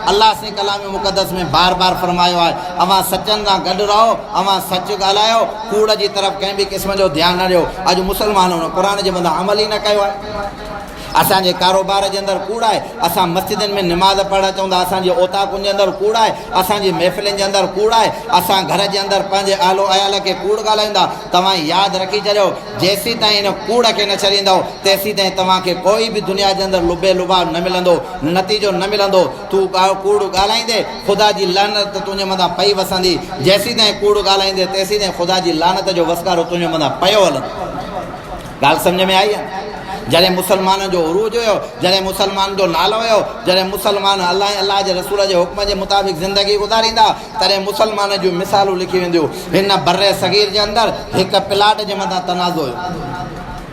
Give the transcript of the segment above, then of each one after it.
अल्लाह से कलाम मुक़द्दस में बार बार फरमायो है अवां सचन सां गॾु रहो, अवां सच ॻाल्हायो, कूड़ जी तरफ़ कंहिं बि क़िस्म जो ध्यानु न ॾियो। अॼु मुसलमान हुन क़ुर जे मथां अमल ई न कयो आहे। असांजे कारोबार जे अंदरि कूड़ आहे, असां मस्जिदनि में निमाज़ पढ़णु अचूं था, असांजे ओताकुनि जे अंदरि कूड़ आहे, असांजी महफ़िलुनि जे अंदरि कूड़ आहे, असां घर जे अंदरि पंहिंजे आलो अयाल खे कूड़ ॻाल्हाईंदा। तव्हां यादि रखी छॾियो, जेसीं ताईं हिन कूड़ खे न छॾींदव तेसीं ताईं तव्हांखे कोई बि दुनिया जे अंदरि लुबे लुबाब न मिलंदो, नतीजो न मिलंदो। तूं कूड़ ॻाल्हाईंदे ख़ुदा जी लानत तुंहिंजे मथां पई वसंदी, जेसीं ताईं कूड़ ॻाल्हाईंदे तेसीं ताईं ख़ुदा जी लानत जो वसकारो तुंहिंजे मथां पियो हलंदो। ॻाल्हि सम्झ में आई आहे? जॾहिं मुसलमान जो उरूज हुयो, जॾहिं मुसलमान जो नालो हुयो, जॾहिं मुसलमान अल्लाह जे रसूल जे हुक्म जे मुताबिक़ ज़िंदगी गुज़ारींदा, तॾहिं मुसलमान जूं मिसालूं लिखी वेंदियूं। हिन बर्रे सगीर जे अंदरि हिकु प्लाट जे मथां तनाज़ो हुयो।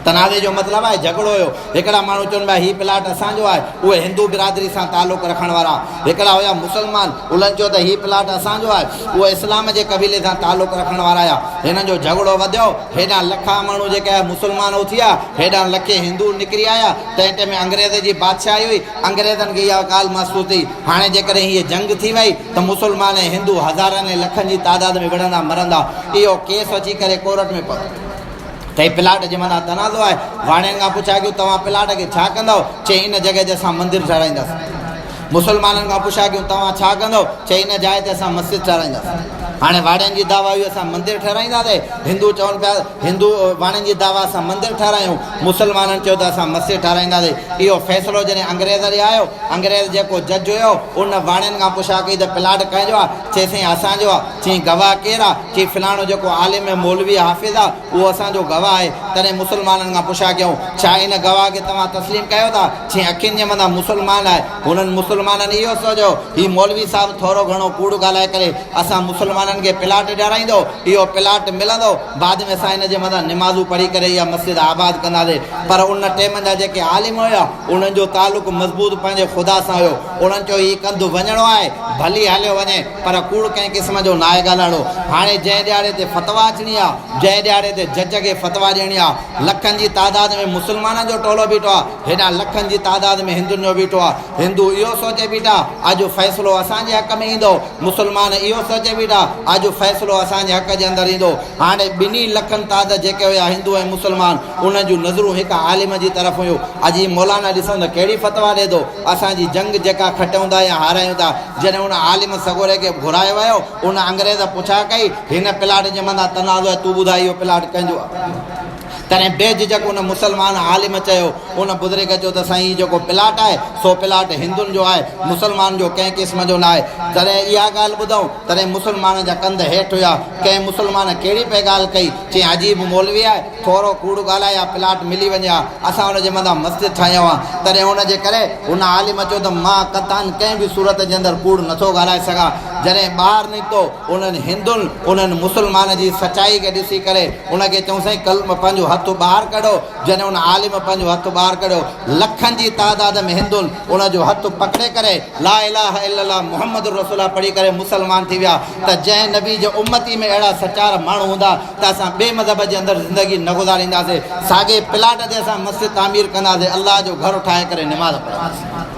तनाज़े जो मतिलबु आहे झगड़ो हुयो। हिकिड़ा माण्हू चवनि पिया हीउ प्लाट असांजो आहे, उहे हिंदू बिरादरी सां तालुक़ु रखण वारा। हिकिड़ा हुया मुसलमान, उन्हनि चयो त हीउ प्लाट असांजो आहे, उहे इस्लाम जे क़बीले सां तालुक़ु रखण वारा हुया। हिननि जो झगड़ो वधियो, हेॾां लखा माण्हू जेके मुसलमान थिया, हेॾां लखे हिंदू निकिरी आया। तंहिं टाइम में अंग्रेज़ जी बादशाही हुई, अंग्रेज़नि खे इहा ॻाल्हि महसूस थी हाणे जेकॾहिं हीअ जंग थी वई त मुसलमान ऐं हिंदू हज़ारनि ऐं लखनि जी तादाद में विढ़ंदा मरंदा। इहो केस अची करे कोर्ट में पहुतो त हीउ प्लाट जे मथां तनाज़ो आहे। वाणियुनि खां पुछा कयूं तव्हां प्लाट खे छा कंदव? चई इन जॻह ते असां मंदरु ठाराईंदासीं। मुसलमाननि खां पुछा कयूं तव्हां छा कंदव? चई इन जाइ ते असां मस्जिद ठाराईंदासीं। हाणे वाणियुनि जी दावा हुई असां मंदरु ठाराईंदासीं, हिंदू चवनि पिया हिंदू वाणियुनि जी दावा असां मंदरु ठारायूं, मुसलमाननि चयो त असां मस्जिद ठाराईंदासीं। इहो फ़ैसिलो जॾहिं अंग्रेज़ ॾे आयो, अंग्रेज़ जेको जज हुयो उन वाणियुनि खां पुछा कई त प्लाट कंहिंजो आहे? चई साईं असांजो आहे। चई गवाह केरु आहे? चई फलाणो जेको आलिम मौलवी हाफ़िज़ आहे उहो असांजो गवाह आहे। तॾहिं मुसलमाननि खां पुछा कयूं छा इन गवाह खे तव्हां तस्लीम कयो था? चई अखियुनि जे मथां मुसलमान आहे। हुननि मुसलमाननि इहो सोचियो हीउ मौलवी साहिबु थोरो घणो कूड़ ॻाल्हाए करे असां मुसलमाननि खे प्लाट ॾियाराईंदो, इहो प्लाट मिलंदो, बाद में असां हिन जे मथां निमाज़ूं पढ़ी करे इहा मस्जिद आबाद कंदासीं। पर उन टाइम जा जेके आलिम हुया उन्हनि जो तालुक़ु मज़बूत पंहिंजे ख़ुदा सां हुयो। उन्हनि चयो हीउ कंधु वञिणो आहे, भली हलियो वञे, पर कूड़ कंहिं क़िस्म जो न आहे ॻाल्हाइणो। हाणे जंहिं ॾियारे ते फतवा अचणी आहे, जंहिं ॾियारे ते जज खे फतवा ॾियणी आहे, लखनि जी तादाद में मुसलमाननि जो टोलो बीठो आहे, हेॾां लखनि जी तादाद में हिंदुनि जो बीठो आहे। हिंदू इहो सोचे बीठा अॼु फ़ैसिलो असांजे हक़ में ईंदो, मुसलमान इहो सोचे बीठा अॼु फ़ैसिलो असांजे हक़ जे अंदरि ईंदो। हाणे ॿिन्ही लखनि तादाद जेके हुया हिंदू ऐं मुसलमान, उन्हनि जूं नज़रूं हिकु आलिम जी तरफ़ हुयूं। अॼु ही मौलाना ॾिसूं त कहिड़ी फतवा ॾिए थो, असांजी जंग जेका खटियूं था या हारायूं था। जॾहिं उन आलिम सगोरे खे घुरायो वियो, उन अंग्रेज़ पुछा कई हिन प्लाट जे मथां तनाज़ो आहे, तूं ॿुधाए इहो प्लाट कंहिंजो आहे? तॾहिं बेझिझक उन मुसलमान आलिम चयो, उन बुज़ुर्ग चयो त साईं हीउ जेको प्लाट आहे सो प्लाट हिंदुनि जो आहे, मुसलमान जो कंहिं क़िस्म जो न आहे। तॾहिं इहा ॻाल्हि ॿुधऊं, तॾहिं मुसलमान जा कंध हेठि हुया। कंहिं मुसलमान कहिड़ी पे ॻाल्हि कई? चई अजीब मौलवी आहे, थोरो कूड़ ॻाल्हाए आहे, प्लाट मिली वञे हा, असां हुनजे मथां मस्जिद ठाहियूं आहे। तॾहिं हुनजे करे हुन आलिम चयो त मां कतान कंहिं बि सूरत जे अंदरि कूड़ नथो ॻाल्हाए सघां। जॾहिं ॿाहिरि निकितो उन्हनि हिंदुनि उन्हनि मुसलमान जी सचाई खे ॾिसी करे उनखे चऊं साईं कल्म पंहिंजो हथु ॿाहिरि कढो। जॾहिं उन आलिम पंहिंजो हथु ॿाहिरि कढियो, लखनि जी तादाद में हिंदुनि उनजो हथु पकिड़े करे ला इलाहा इल्लल्लाह मुहम्मद रसूलुल्लाह पढ़ी करे मुसलमान थी विया। त जंहिं नबी जे उम्मती में अहिड़ा सचार माण्हू हूंदा त असां ॿिए मज़हब जे अंदरि ज़िंदगी न गुज़ारींदासीं। साॻे प्लाट ते असां मस्जिद तामीर कंदासीं, अलाह जो घर ठाहे करे निमाज़ पढ़ंदासीं।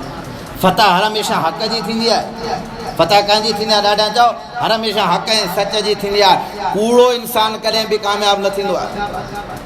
फतह हर हमेशह हक़ जी थींदी आहे। फतह कंहिंजी थींदी आहे? ॾाढा चओ हर हमेशह हक़ ऐं सच जी थींदी आहे। कूड़ो इंसानु कॾहिं बि कामयाबु न थींदो आहे।